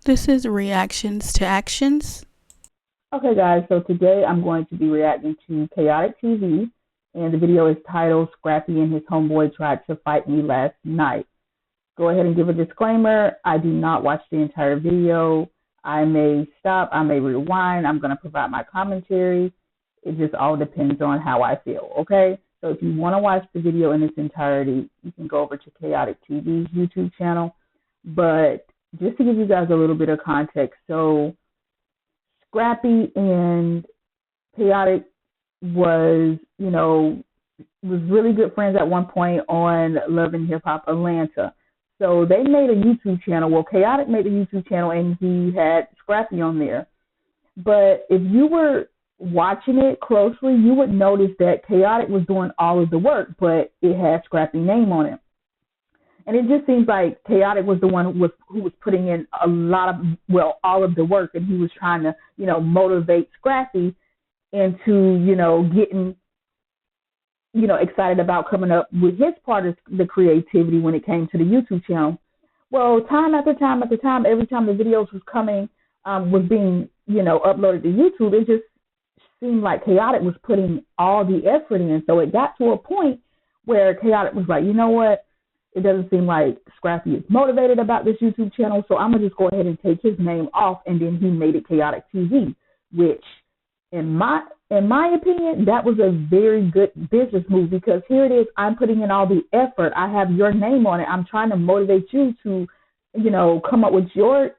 This is Reactions to Actions. Okay, guys, so today I'm going to be reacting to Khaotic TV, and the video is titled Scrappy and His Homeboy Tried to Fight Me Last Night. Go ahead and give a disclaimer. I do not watch the entire video. I may stop, I may rewind. I'm going to provide my commentary. It just all depends on how I feel, okay? So if you want to watch the video in its entirety, you can go over to Khaotic TV's YouTube channel. But just to give you guys a little bit of context, so Scrappy and Khaotic was really good friends at one point on Love and Hip Hop Atlanta. So they made a YouTube channel. Well, Khaotic made a YouTube channel and he had Scrappy on there. But if you were watching it closely, you would notice that Khaotic was doing all of the work, but it had Scrappy's name on it. And it just seems like Khaotic was the one who was putting in all of the work, and he was trying to, motivate Scrappy into, getting, excited about coming up with his part of the creativity when it came to the YouTube channel. Well, time after time after time, every time the videos was being, uploaded to YouTube, it just seemed like Khaotic was putting all the effort in. So it got to a point where Khaotic was like, you know what? It doesn't seem like Scrappy is motivated about this YouTube channel, so I'm going to just go ahead and take his name off, and then he made it Khaotic TV, which, in my opinion, that was a very good business move, because here it is, I'm putting in all the effort. I have your name on it. I'm trying to motivate you to, come up with your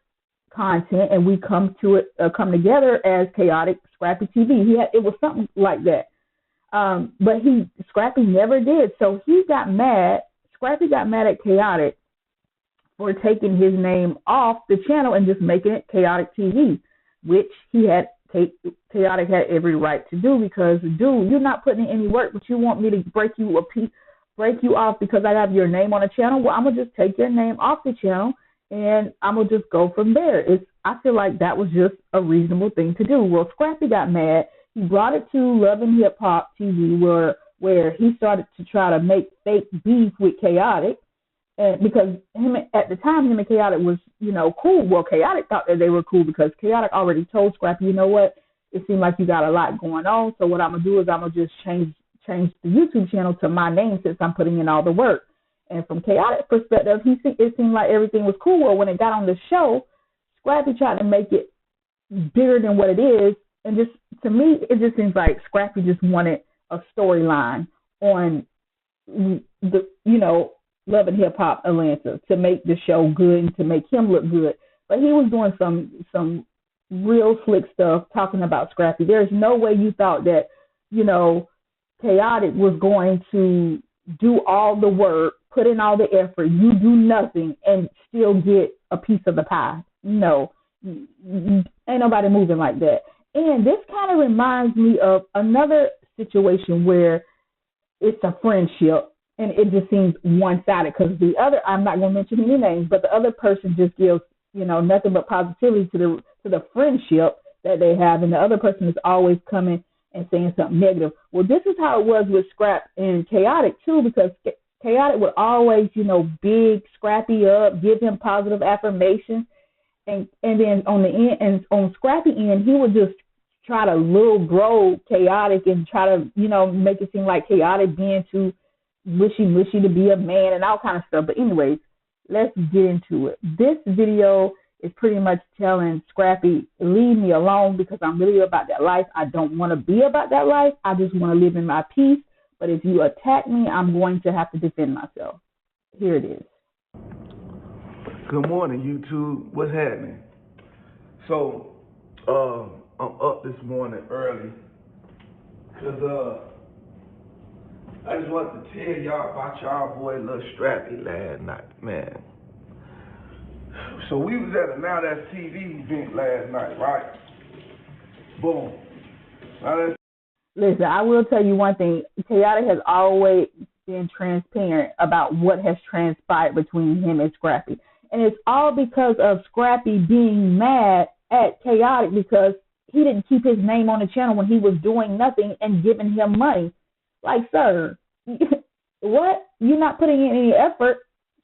content, and we come together as Khaotic Scrappy TV. It was something like that. But Scrappy never did, so he got mad. Scrappy got mad at Khaotic for taking his name off the channel and just making it Khaotic TV, which Khaotic had every right to do, because, dude, you're not putting in any work, but you want me to break you off because I have your name on a channel? Well, I'm going to just take your name off the channel, and I'm going to just go from there. I feel like that was just a reasonable thing to do. Well, Scrappy got mad. He brought it to Love and Hip Hop TV, where he started to try to make fake beef with Khaotic, and because at the time him and Khaotic was, cool. Well, Khaotic thought that they were cool because Khaotic already told Scrappy, you know what, it seemed like you got a lot going on, so what I'm going to do is I'm going to just change the YouTube channel to my name since I'm putting in all the work. And from Khaotic's perspective, it seemed like everything was cool. Well, when it got on the show, Scrappy tried to make it bigger than what it is, and just, to me, it just seems like Scrappy just wanted a storyline on the, Love and Hip Hop Atlanta to make the show good and to make him look good. But he was doing some real slick stuff talking about Scrappy. There's no way you thought that, Khaotic was going to do all the work, put in all the effort, you do nothing, and still get a piece of the pie. No, ain't nobody moving like that. And this kind of reminds me of another situation where it's a friendship and it just seems one-sided, because the other, I'm not going to mention any names, but the other person just gives, nothing but positivity to the friendship that they have, and the other person is always coming and saying something negative. Well, this is how it was with Scrap and Khaotic too, because Khaotic would always, big Scrappy up, give him positive affirmations, and then on the end, and on Scrappy end, he would just try to little bro Khaotic and try to, make it seem like Khaotic being too wishy-washy to be a man and all kind of stuff. But anyways, let's get into it. This video is pretty much telling Scrappy, leave me alone, because I'm really about that life. I don't want to be about that life. I just want to live in my peace. But if you attack me, I'm going to have to defend myself. Here it is. Good morning, YouTube. What's happening? So, I'm up this morning early because I just wanted to tell y'all about y'all boy Lil Scrappy last night, man. So we was at a Now That's TV event last night, right? Boom. Listen, I will tell you one thing. Khaotic has always been transparent about what has transpired between him and Scrappy. And it's all because of Scrappy being mad at Khaotic because he didn't keep his name on the channel when he was doing nothing and giving him money. Like, sir, what? You're not putting in any effort.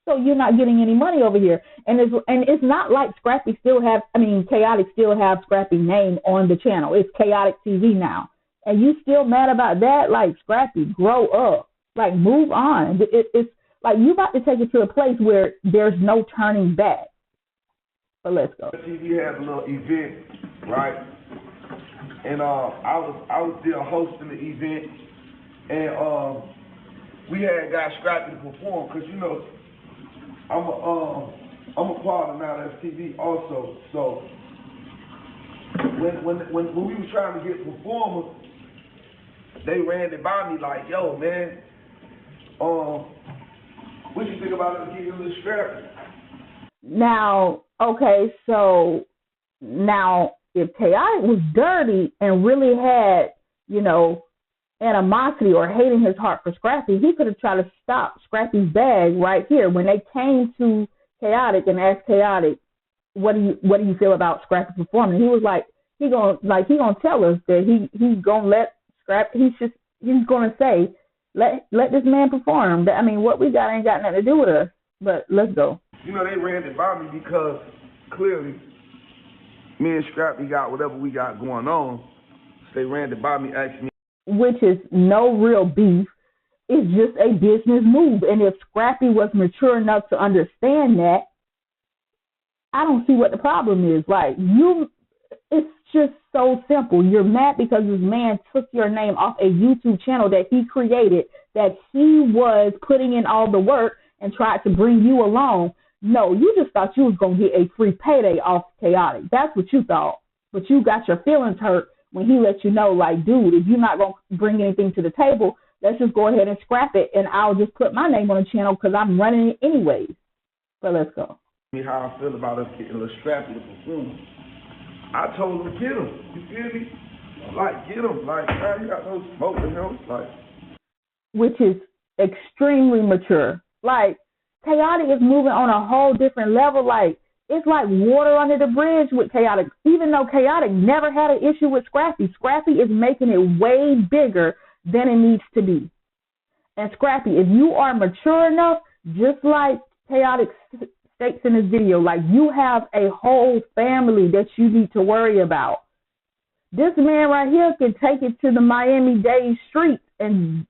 So you're not getting any money over here. And it's not like Scrappy still have, Khaotic still have Scrappy name on the channel. It's Khaotic TV now. And you still mad about that? Like, Scrappy, grow up. Like, move on. It's like you about to take it to a place where there's no turning back. But let's go. TV had a little event, right? And I was there hosting the event, and we had got Scrappy to perform, because you know I'm a part of Now That's TV also. So when we were trying to get performers, they ran it by me like, yo man, what you think about us getting a little Scrappy? Now, okay, so now if Khaotic was dirty and really had, animosity or hate in his heart for Scrappy, he could have tried to stop Scrappy's bag right here. When they came to Khaotic and asked Khaotic, what do you feel about Scrappy performing? He was like, he gonna tell us that he's gonna let Scrappy. He's gonna say, let this man perform. I mean, what we got ain't got nothing to do with us. But let's go. You know, they ran it by me because clearly me and Scrappy got whatever we got going on. So they ran it by me, asked me. Which is no real beef. It's just a business move. And if Scrappy was mature enough to understand that, I don't see what the problem is. Like, it's just so simple. You're mad because this man took your name off a YouTube channel that he created, that he was putting in all the work and tried to bring you along. No, you just thought you was going to get a free payday off Khaotic. That's what you thought. But you got your feelings hurt when he let you know, like, dude, if you're not going to bring anything to the table, let's just go ahead and scrap it, and I'll just put my name on the channel because I'm running it anyways. So let's go. How I feel about us getting a little Scrappy to perform. I told him, get him. You feel me? Like, get him. Like, man, you got no smoke in him. Like, which is extremely mature. Like, Khaotic is moving on a whole different level. Like, it's like water under the bridge with Khaotic. Even though Khaotic never had an issue with Scrappy, Scrappy is making it way bigger than it needs to be. And Scrappy, if you are mature enough, just like Khaotic states in this video, like, you have a whole family that you need to worry about. This man right here can take it to the Miami-Dade streets, and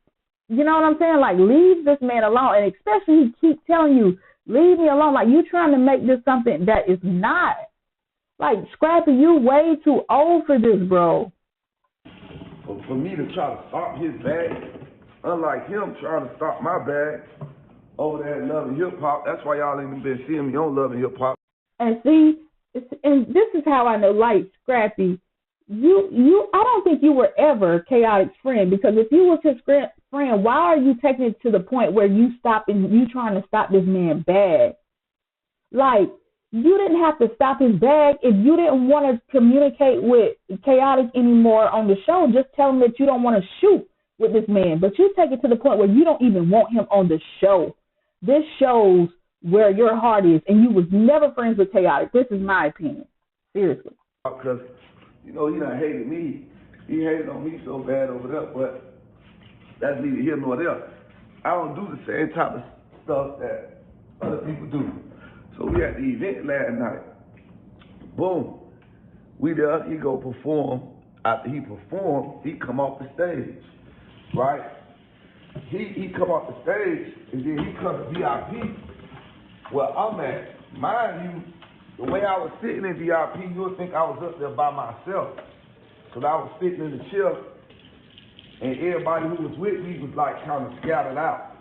you know what I'm saying? Like, leave this man alone. And especially he keep telling you, leave me alone. Like, you trying to make this something that is not. Like, Scrappy, you way too old for this, bro. For me to try to stop his bag, unlike him trying to stop my bag over there at Love and Hip Hop, that's why y'all ain't been seeing me on Love and Hip Hop. And see, and this is how I know, like, Scrappy, I don't think you were ever Khaotic's friend, because if you was his friend, why are you taking it to the point where you trying to stop this man's bag? Like, you didn't have to stop his bag if you didn't want to communicate with Khaotic anymore on the show. Just tell him that you don't want to shoot with this man. But you take it to the point where you don't even want him on the show. This shows where your heart is, and you was never friends with Khaotic. This is my opinion. Seriously. Because, you know, he done hated me. He hated on me so bad over there, but that's neither here nor there. I don't do the same type of stuff that other people do. So we at the event last night. Boom. We there, he go perform. After he performed, he come off the stage, right? He come off the stage, and then he come to VIP. Well, I'm at, mind you, the way I was sitting in VIP, you would think I was up there by myself. So I was sitting in the chair, and everybody who was with me was like kind of scattered out.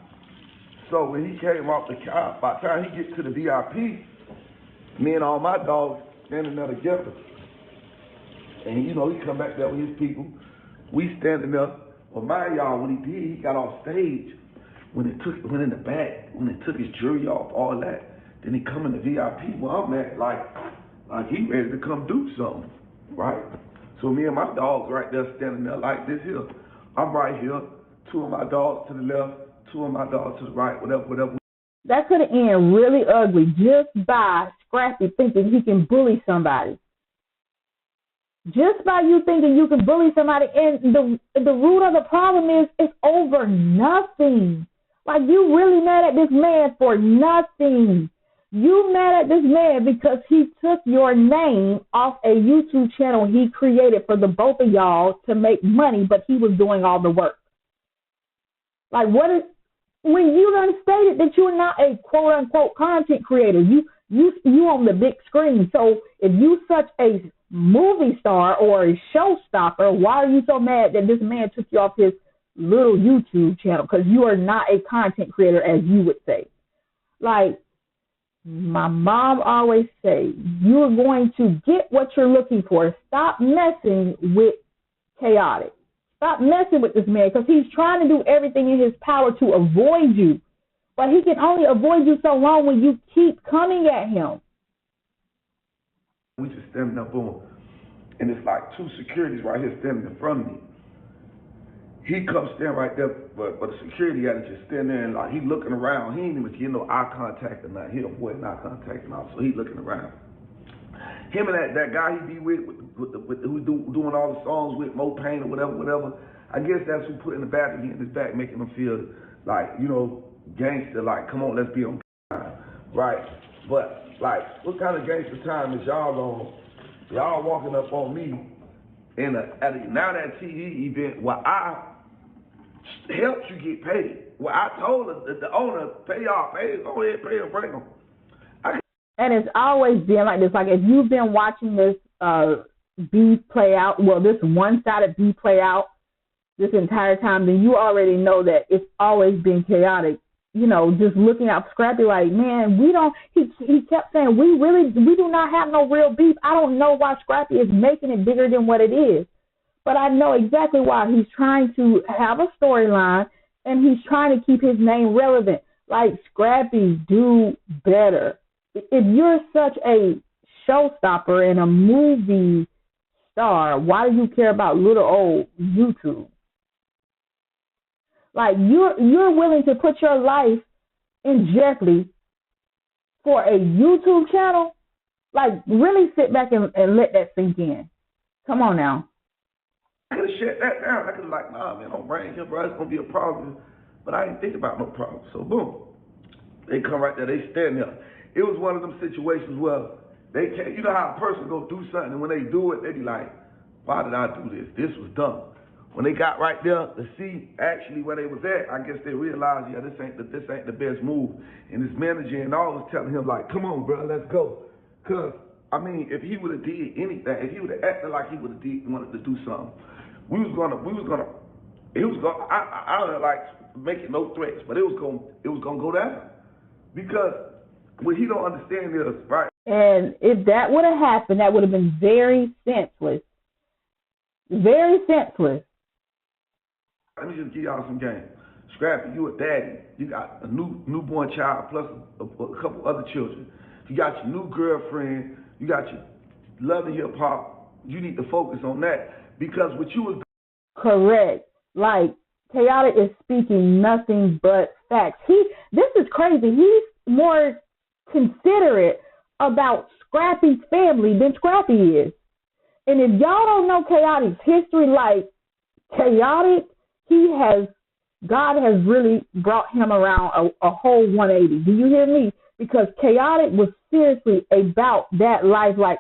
So when he came off the car, by the time he gets to the VIP, me and all my dogs standing there together. And you know, he come back there with his people. We standing there. Well, mind y'all, when he did, he got off stage. When it went in the back, when it took his jury off, all that, then he come in the VIP. Well, I'm at like he ready to come do something, right? So me and my dogs right there standing there like this here. I'm right here, two of my dogs to the left, two of my dogs to the right, whatever. That could have ended really ugly just by Scrappy thinking he can bully somebody. Just by you thinking you can bully somebody, and the root of the problem is it's over nothing. Like, you really mad at this man for nothing. You mad at this man because he took your name off a YouTube channel he created for the both of y'all to make money, but he was doing all the work. Like, when you done stated that you're not a quote unquote content creator, you on the big screen. So if you such a movie star or a showstopper, why are you so mad that this man took you off his little YouTube channel? Because you are not a content creator, as you would say. Like, my mom always say, you're going to get what you're looking for. Stop messing with Khaotic. Stop messing with this man, because he's trying to do everything in his power to avoid you. But he can only avoid you so long when you keep coming at him. We just standing up on, and it's like two securities right here standing in front of me. He comes stand right there, but the security had to just stand there and like he looking around. He ain't even getting no eye contact or nothing. He avoiding eye contact and all, so he looking around. Him and that guy he be with who doing all the songs with Mo Pain or whatever. I guess that's who put in the battery in his back, making him feel like, you know, gangster. Like, come on, let's be on time, right? But like, what kind of gangster time is y'all walking up on me in at a Now That TV event where I helped you get paid? Well, I told the owner, pay y'all, go ahead, pay them, bring them. And it's always been like this. Like, if you've been watching this beef play out, well, this one-sided beef play out this entire time, then you already know that it's always been chaotic. You know, just looking out Scrappy like, man, he kept saying, we do not have no real beef. I don't know why Scrappy is making it bigger than what it is. But I know exactly why. He's trying to have a storyline, and he's trying to keep his name relevant. Like, Scrappy, do better. If you're such a showstopper and a movie star, why do you care about little old YouTube? Like, you're willing to put your life in jeopardy for a YouTube channel? Like, really sit back and let that sink in. Come on now. I could have shut that down. I could have like, nah, man, don't bring him, bro. It's going to be a problem. But I didn't think about no problem. So, boom. They come right there. They stand there. It was one of them situations where they can't, you know how a person go do something, and when they do it, they be like, why did I do this? This was dumb. When they got right there to see actually where they was at, I guess they realized, yeah, this ain't the best move. And his manager and all was telling him like, come on, bro, let's go. Cause I mean, if he would have did anything, if he would have acted like he would have wanted to do something, I don't like making no threats, but it was gonna go down. Because what he don't understand is, right? And if that would have happened, that would have been very senseless. Very senseless. Let me just give y'all some game. Scrappy, you a daddy. You got a newborn child plus a couple other children. You got your new girlfriend. You got your loving hip hop. You need to focus on that, because what you was correct. Like, Khaotic is speaking nothing but facts. This is crazy. He's more considerate about Scrappy's family than Scrappy is. And if y'all don't know Khaotic's history, like, Khaotic, God has really brought him around a whole 180. Do you hear me? Because Khaotic was seriously about that life. Like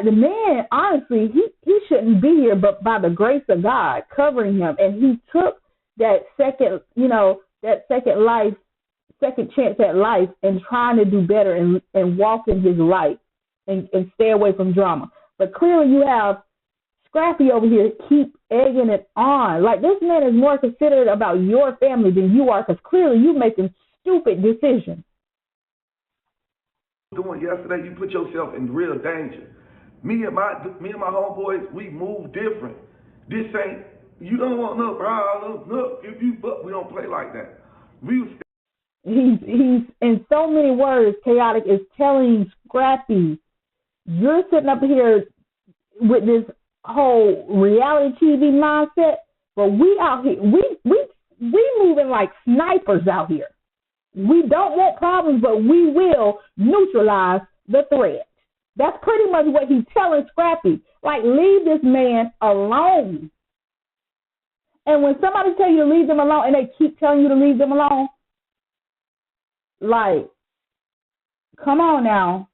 the man, honestly, he shouldn't be here, but by the grace of God covering him. And he took that second chance at life and trying to do better and walk in his light and stay away from drama. But clearly you have Scrappy over here keep egging it on. Like, this man is more considerate about your family than you are, because clearly you're making stupid decisions. Doing yesterday, you put yourself in real danger. Me and my homeboys, we move different. This ain't, you don't want no problems. Look, but we don't play like that. He's in so many words, Khaotic is telling Scrappy, you're sitting up here with this whole reality TV mindset, but we out here, we moving like snipers out here. We don't want problems, but we will neutralize the threat. That's pretty much what he's telling Scrappy. Like, leave this man alone. And when somebody tell you to leave them alone and they keep telling you to leave them alone, like, come on now.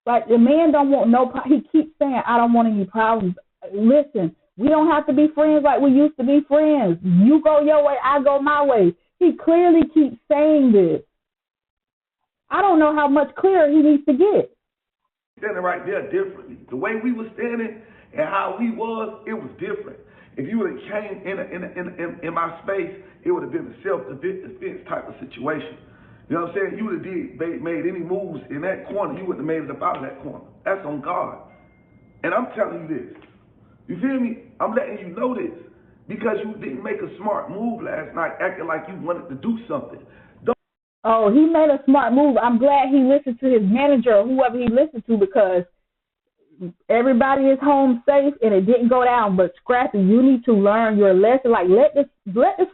Like, the man don't want no he keeps saying, I don't want any problems. Listen, we don't have to be friends like we used to be friends. You go your way, I go my way. He clearly keeps saying this. I don't know how much clearer he needs to get. Standing right there differently. The way we were standing and how we was, it was different. If you would have came in my space, it would have been a self-defense type of situation. You know what I'm saying? You would have made any moves in that corner, you wouldn't have made it up out of that corner. That's on God. And I'm telling you this. You feel me? I'm letting you know this because you didn't make a smart move last night acting like you wanted to do something. Oh, he made a smart move. I'm glad he listened to his manager or whoever he listened to because everybody is home safe and it didn't go down. But Scrappy, you need to learn your lesson. Like, let this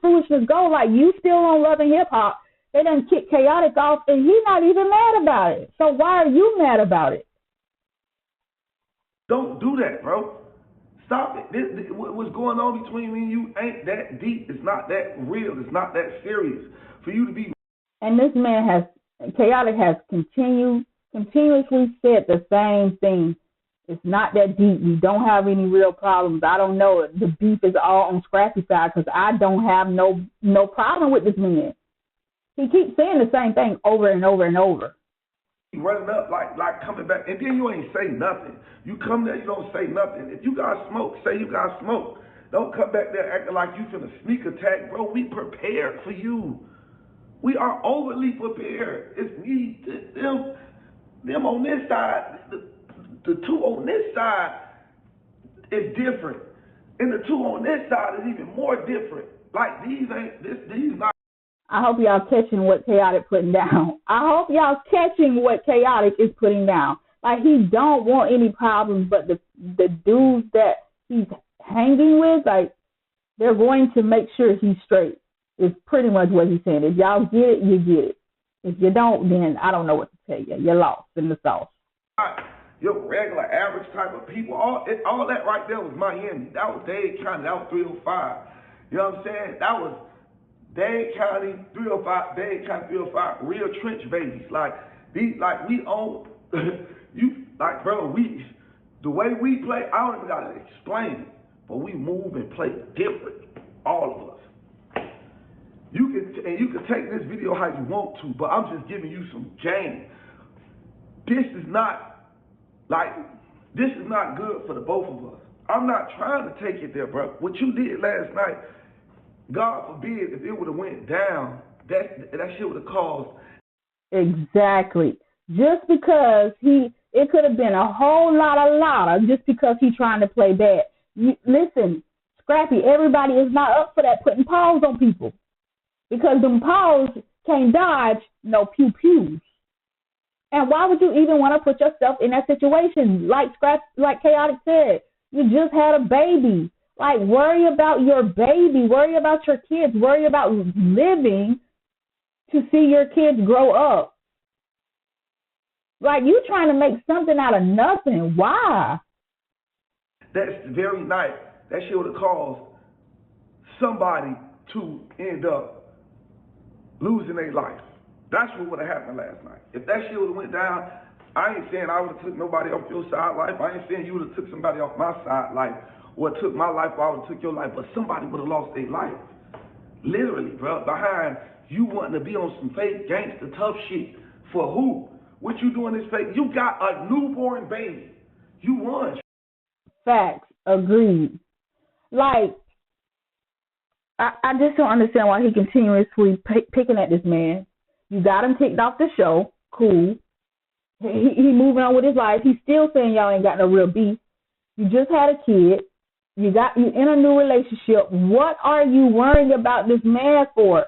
foolishness go. Like, you still on Love and Hip Hop. They done kicked Khaotic off and he's not even mad about it. So why are you mad about it? Don't do that, bro. Stop it. What's going on between me and you ain't that deep. It's not that real. It's not that serious for you to be. And this man Khaotic has continuously said the same thing. It's not that deep. We don't have any real problems. I don't know. The beef is all on Scrappy's side because I don't have no problem with this man. He keeps saying the same thing over and over and over. Running up like coming back, and then you ain't say nothing. You come there, you don't say nothing. If you got smoke, say you got smoke. Don't come back there acting like you finna sneak attack, bro. We prepared for you. We are overly prepared. It's me, them on this side. The two on this side is different, and the two on this side is even more different. Like these not. I hope y'all catching what Khaotic putting down. I hope y'all catching what Khaotic is putting down. Like, he don't want any problems, but the dudes that he's hanging with, like, they're going to make sure he's straight. Is pretty much what he's saying. If y'all get it, you get it. If you don't, then I don't know what to tell you. You're lost in the sauce. Your regular, average type of people, all that right there was Miami. That was Dade County. That was 305. You know what I'm saying? That was Dade County 305, real trench babies. Like we own you, like, bro, the way we play, I don't even gotta explain it, but we move and play different, all of us. You can take this video how you want to, but I'm just giving you some game. This is not good for the both of us. I'm not trying to take it there, bro. What you did last night, God forbid, if it would have went down, that shit would have caused. Exactly. Just because it could have been a whole lot of just because he's trying to play bad. Listen, Scrappy, everybody is not up for that, putting paws on people. Because them paws can't dodge no pew-pews. And why would you even want to put yourself in that situation? Like Khaotic said, you just had a baby. Like, worry about your baby. Worry about your kids. Worry about living to see your kids grow up. Like, you trying to make something out of nothing. Why? That's very night. That shit would have caused somebody to end up losing their life. That's what would have happened last night. If that shit would have went down, I ain't saying I would have took nobody off your side life. I ain't saying you would have took somebody off my side life or took my life or I would have took your life, but somebody would have lost their life. Literally, bro, behind you wanting to be on some fake gangster tough shit. For who? What you doing is fake. You got a newborn baby. You won. Facts. Agreed. Like, I just don't understand why he continuously picking at this man. You got him kicked off the show. Cool. He moving on with his life. He's still saying y'all ain't got no real beef. You just had a kid. You in a new relationship. What are you worrying about this man for?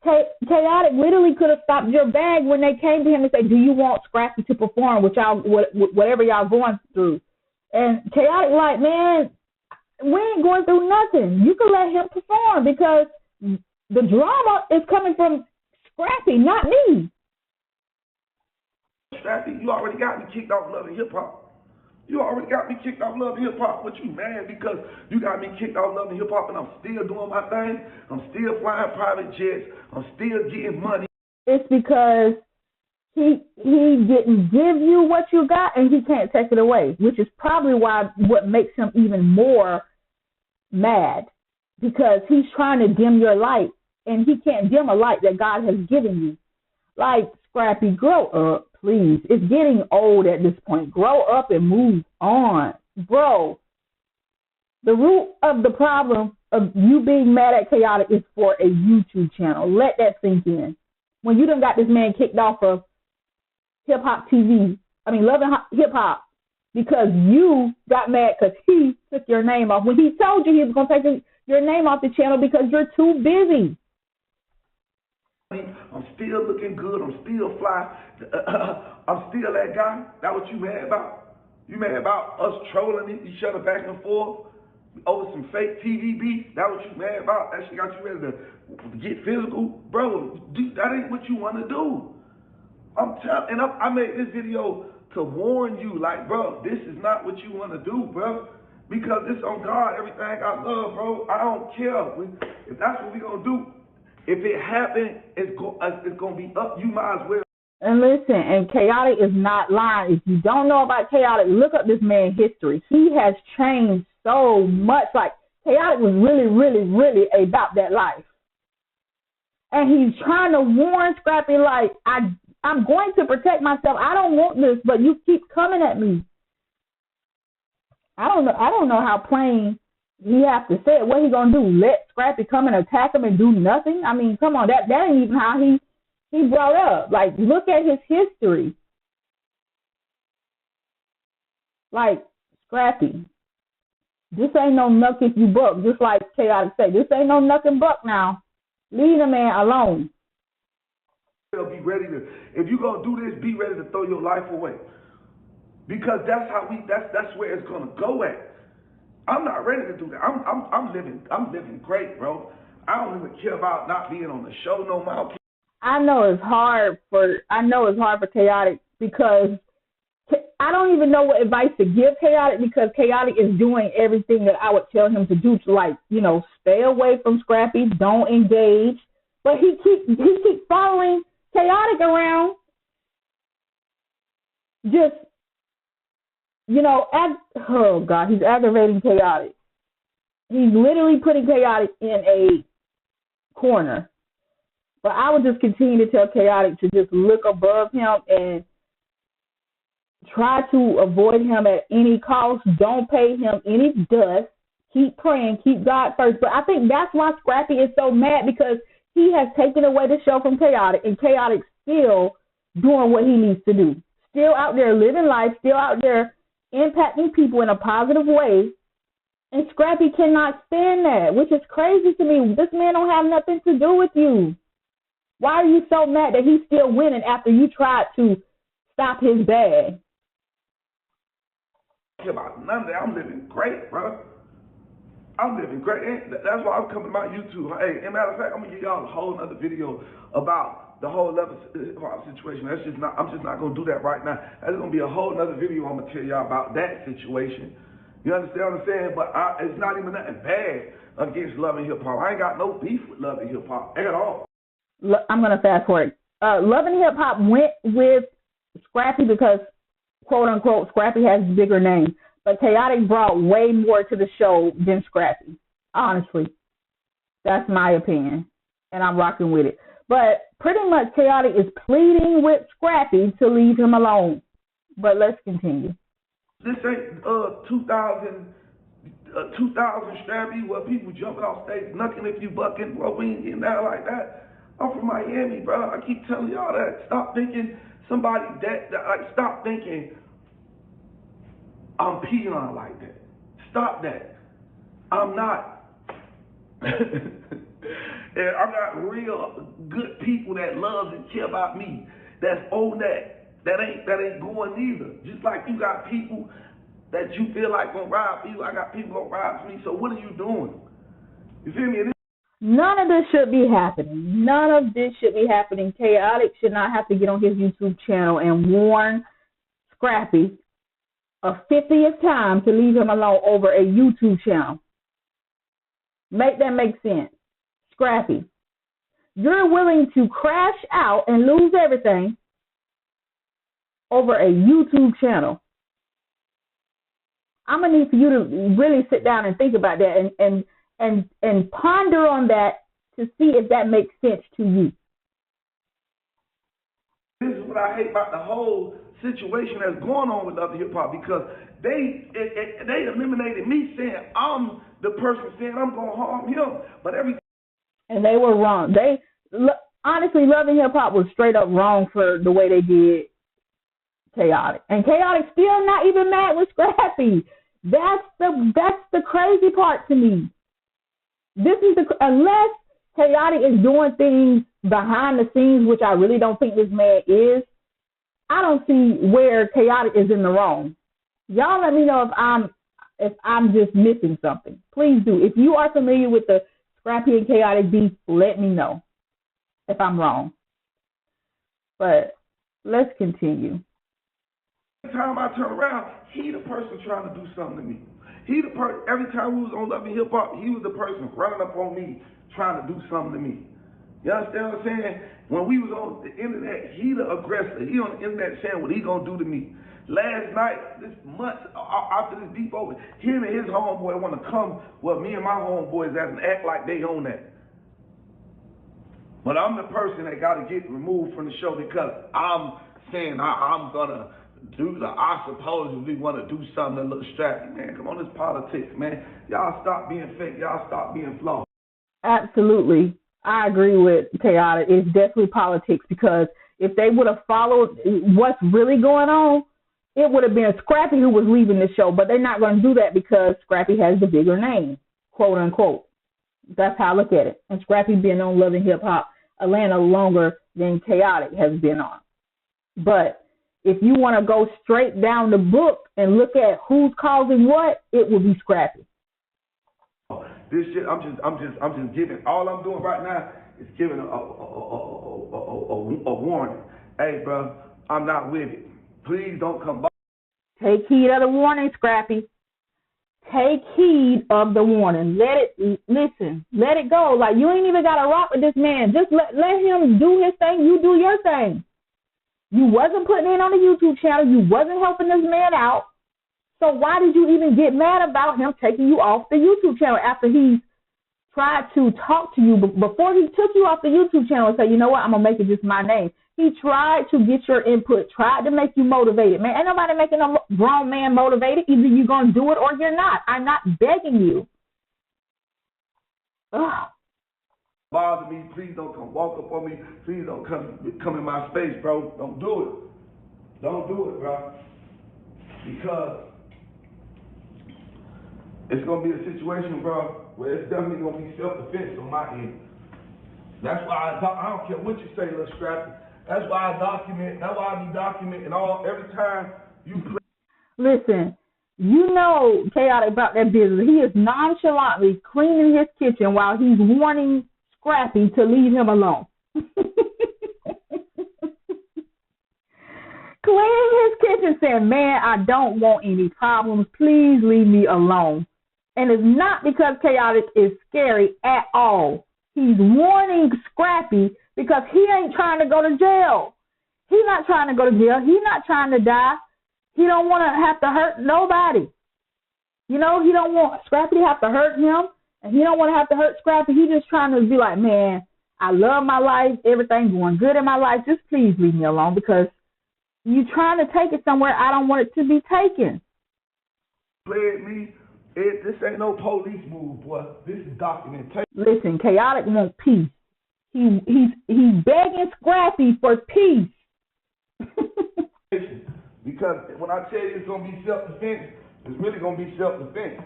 Khaotic literally could have stopped your bag when they came to him and said, do you want Scrappy to perform with y'all, whatever y'all going through? And Khaotic like, man, we ain't going through nothing. You can let him perform because the drama is coming from Scrappy, not me. Scrappy, you already got me kicked off Love and Hip Hop. You already got me kicked off Love and Hip Hop. What, you mad because you got me kicked off Love and Hip Hop and I'm still doing my thing? I'm still flying private jets. I'm still getting money. It's because he didn't give you what you got and he can't take it away, which is probably what makes him even more mad, because he's trying to dim your light and he can't dim a light that God has given you. Like, Scrappy, grow up, please. It's getting old at this point. Grow up and move on. Bro, the root of the problem of you being mad at Khaotic is for a YouTube channel. Let that sink in. When you done got this man kicked off of Hip Hop TV, Love and Hip Hop, because you got mad because he took your name off when he told you he was going to take your name off the channel because you're too busy. I'm still looking good. I'm still fly. I'm still that guy. That what you mad about? You mad about us trolling each other back and forth over some fake TV beef? That what you mad about? That shit got you ready to get physical? Bro, that ain't what you want to do. I made this video to warn you, like, bro, this is not what you want to do, bro. Because it's on God, everything I love, bro. I don't care. If that's what we going to do, if it happens, it's going to be up. You might as well. And listen, and Khaotic is not lying. If you don't know about Khaotic, look up this man's history. He has changed so much. Like, Khaotic was really, really, really about that life. And he's trying to warn Scrappy, like, I'm going to protect myself. I don't want this, but you keep coming at me. I don't know how plain he has to say it. What he gonna do? Let Scrappy come and attack him and do nothing? I mean, come on, that ain't even how he brought up. Like, look at his history. Like, Scrappy, this ain't no knuck if you buck, just like Khaotic say. This ain't no knuck and buck now. Leave the man alone. Be ready to, if you're gonna do this, be ready to throw your life away. Because that's where it's gonna go at. I'm not ready to do that. I'm living great, bro. I don't even care about not being on the show no more. I know it's hard for Khaotic, because I don't even know what advice to give Khaotic, because Khaotic is doing everything that I would tell him to do, to, like, stay away from Scrappy, don't engage. But he keeps following Khaotic around, just, oh God, he's aggravating Khaotic. He's literally putting Khaotic in a corner. But I would just continue to tell Khaotic to just look above him and try to avoid him at any cost. Don't pay him any dust. Keep praying. Keep God first. But I think that's why Scrappy is so mad, because he has taken away the show from Khaotic, and Khaotic's still doing what he needs to do. Still out there living life, still out there impacting people in a positive way. And Scrappy cannot stand that, which is crazy to me. This man don't have nothing to do with you. Why are you so mad that he's still winning after you tried to stop his bag? About none of that. I'm living great, bro. I'm living great. That's why I'm coming to my YouTube. Hey, as a matter of fact, I'm gonna give y'all a whole other video about the whole level situation. I'm just not gonna do that right now. That's gonna be a whole other video. I'm gonna tell y'all about that situation. You understand what I'm saying? But it's not even nothing bad against Love and Hip Hop. I ain't got no beef with Love and Hip Hop at all. I'm gonna fast forward. Love and Hip Hop went with Scrappy because, quote unquote, Scrappy has a bigger name. But Khaotic brought way more to the show than Scrappy. Honestly, that's my opinion, and I'm rocking with it. But pretty much Khaotic is pleading with Scrappy to leave him alone. But let's continue. This ain't 2000 Scrappy where people jumping off stage, knucking if you bucking. Well, we ain't getting that like that. I'm from Miami, bro. I keep telling y'all that. Stop thinking somebody stop thinking I'm peon like that. Stop that. I'm not. And I got real good people that love and care about me. That's on that. That ain't going either. Just like you got people that you feel like gonna ride for you, I got people gonna ride for me. So what are you doing? You feel me? None of this should be happening. None of this should be happening. Khaotic should not have to get on his YouTube channel and warn Scrappy a 50th time to leave him alone over a YouTube channel. Make that make sense. Scrappy, you're willing to crash out and lose everything over a YouTube channel. I'm going to need for you to really sit down and think about that and ponder on that to see if that makes sense to you. This is what I hate about the whole situation that's going on with Love and Hip Hop, because they eliminated me saying I'm the person saying I'm going to harm him. And they were wrong. Honestly, Love and Hip Hop was straight up wrong for the way they did Khaotic. And Khaotic still not even mad with Scrappy. That's the crazy part to me. Unless Khaotic is doing things behind the scenes, which I really don't think this man is, I don't see where Khaotic is in the wrong. Y'all let me know if I'm just missing something. Please do. If you are familiar with the Scrappy and Khaotic beef, let me know if I'm wrong. But let's continue. Every time I turn around, he the person trying to do something to me. Every time we was on Love and Hip Hop, he was the person running up on me trying to do something to me. You understand what I'm saying? When we was on the internet, he the aggressor. He on the internet saying what he gonna do to me. Last night, this month, after this beef over, him and his homeboy want to come with me and my homeboys and act like they own that. But I'm the person that got to get removed from the show because I'm saying I'm gonna I supposedly want to do something that looks strappy. Man, come on, this politics, man. Y'all stop being fake. Y'all stop being flawed. Absolutely. I agree with Khaotic. It's definitely politics, because if they would have followed what's really going on, it would have been Scrappy who was leaving the show. But they're not going to do that because Scrappy has the bigger name, quote unquote. That's how I look at it. And Scrappy been on Love and Hip Hop Atlanta longer than Khaotic has been on. But if you want to go straight down the book and look at who's causing what, it will be Scrappy. This shit, I'm just giving. All I'm doing right now is giving a warning. Hey, bro, I'm not with it. Please don't come back. Take heed of the warning, Scrappy. Take heed of the warning. Let it go. Like, you ain't even got to rock with this man. Just let him do his thing. You do your thing. You wasn't putting in on the YouTube channel. You wasn't helping this man out. So why did you even get mad about him taking you off the YouTube channel after he tried to talk to you before he took you off the YouTube channel and say, you know what, I'm going to make it just my name. He tried to get your input, tried to make you motivated. Man, ain't nobody making a grown man motivated. Either you're going to do it or you're not. I'm not begging you. Ugh. Bother me. Please don't come walk up on me. Please don't come in my space, bro. Don't do it. Don't do it, bro. Because it's going to be a situation, bro, where it's definitely going to be self-defense on my end. That's why I don't care what you say, little Scrappy. That's why I document. That's why I be documenting every time you play. Listen, you know Khaotic about that business. He is nonchalantly cleaning his kitchen while he's warning Scrappy to leave him alone. Cleaning his kitchen saying, man, I don't want any problems. Please leave me alone. And it's not because Khaotic is scary at all. He's warning Scrappy because he ain't trying to go to jail. He's not trying to go to jail. He's not trying to die. He don't want to have to hurt nobody. You know, he don't want Scrappy to have to hurt him, and he don't want to have to hurt Scrappy. He's just trying to be like, man, I love my life. Everything's going good in my life. Just please leave me alone because you're trying to take it somewhere I don't want it to be taken. Play at me. This ain't no police move, boy. This is documentation. Listen, Khaotic wants peace. He's begging Scrappy for peace. Because when I tell you it's gonna be self-defense, it's really gonna be self-defense.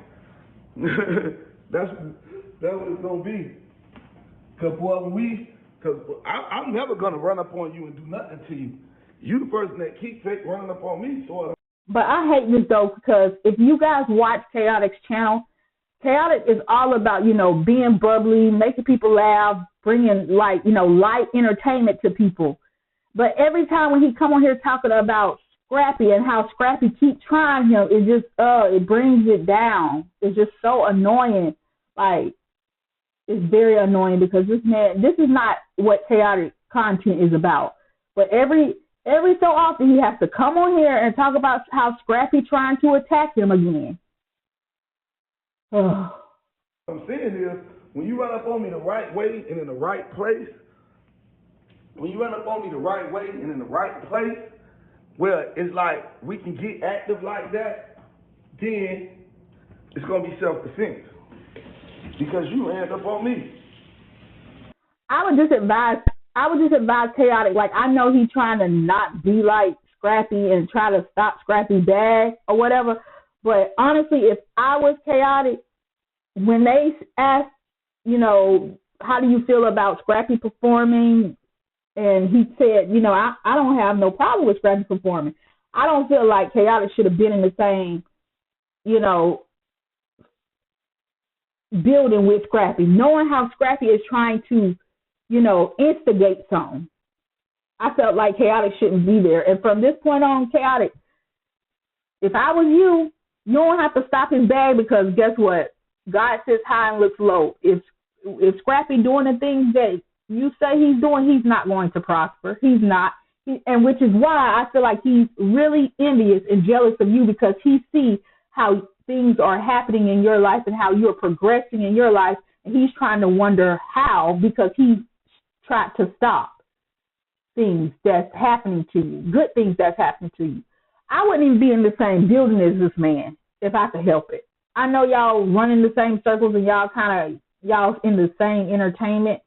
That's what it's gonna be. Cause I'm never gonna run up on you and do nothing to you. You the person that keeps running up on me, sort of. But I hate this, though, because if you guys watch Khaotic's channel, Khaotic is all about, being bubbly, making people laugh, bringing, light entertainment to people. But every time when he come on here talking about Scrappy and how Scrappy keeps trying him, it just it brings it down. It's just so annoying. Like, it's very annoying because this is not what chaotic content is about. But every so often he has to come on here and talk about how Scrappy trying to attack him again. What I'm saying is, when you run up on me the right way and in the right place, well, it's like we can get active like that, then it's gonna be self-defense because you ran up on me. I would just advise Chaotic. Like, I know he's trying to not be like Scrappy and try to stop Scrappy bag or whatever. But honestly, if I was Chaotic, when they asked, how do you feel about Scrappy performing? And he said, I don't have no problem with Scrappy performing. I don't feel like Chaotic should have been in the same, building with Scrappy, knowing how Scrappy is trying to, instigate something. I felt like Chaotic shouldn't be there. And from this point on, Chaotic, if I was you, you don't have to stop his bag because guess what? God sits high and looks low. If Scrappy doing the things that you say he's doing, he's not going to prosper. He's not. And which is why I feel like he's really envious and jealous of you because he sees how things are happening in your life and how you're progressing in your life. And he's trying to wonder how because he tried to stop things that's happening to you, good things that's happening to you. I wouldn't even be in the same building as this man if I could help it. I know y'all run in the same circles and y'all in the same entertainment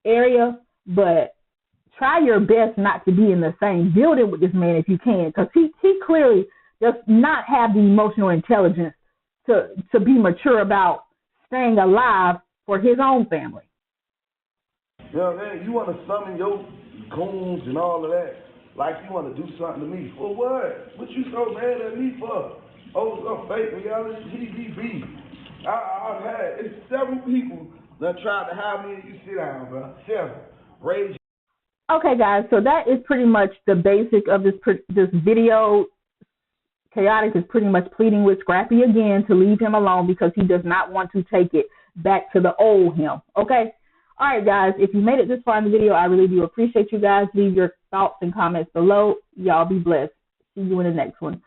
area, but try your best not to be in the same building with this man if you can, because he clearly does not have the emotional intelligence to be mature about staying alive for his own family. Yeah, man, you want to summon your goons and all of that, like you want to do something to me. For what? What you so mad at me for? Oh, some fake reality TV beef. I've had, it's several people that tried to have me and you sit down, bro. Several. Rage. Okay, guys, so that is pretty much the basic of this video. Chaotic is pretty much pleading with Scrappy again to leave him alone because he does not want to take it back to the old him, okay? All right, guys, if you made it this far in the video, I really do appreciate you guys. Leave your thoughts and comments below. Y'all be blessed. See you in the next one.